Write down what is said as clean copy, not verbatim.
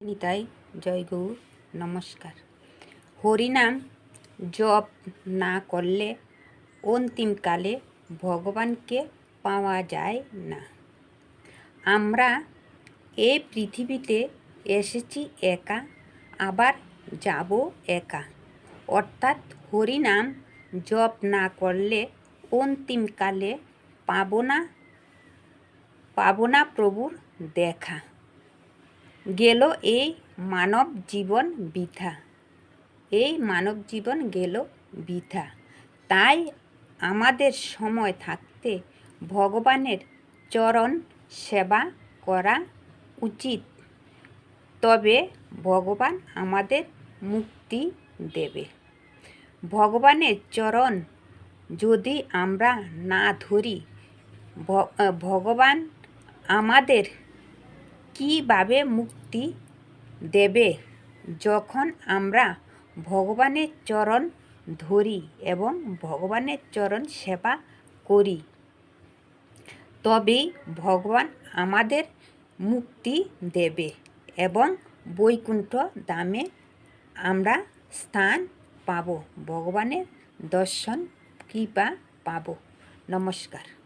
নিতাই জয় গৌর নমস্কার। হরিনাম জপ না করলে অন্তিমকালে ভগবানকে পাওয়া যায় না। আমরা এই পৃথিবীতে এসেছি একা, আবার যাব একা। অর্থাৎ হরিনাম জপ না করলে অন্তিমকালে পাবো না প্রভুর দেখা। গেল এই মানব জীবন বৃথা, গেল বৃথা। তাই আমাদের সময় থাকতে ভগবানের চরণ সেবা করা উচিত। তবে ভগবান আমাদের মুক্তি দেবে। ভগবানের চরণ যদি আমরা না ধরি, ভগবান আমাদের কিভাবে মুক্তি দেবে? যখন আমরা ভগবানের চরণ ধরি এবং ভগবানের চরণ সেবা করি, তবেই ভগবান আমাদের মুক্তি দেবে এবং বৈকুণ্ঠ ধামে আমরা স্থান পাব, ভগবানের দর্শন কৃপা পাব। নমস্কার।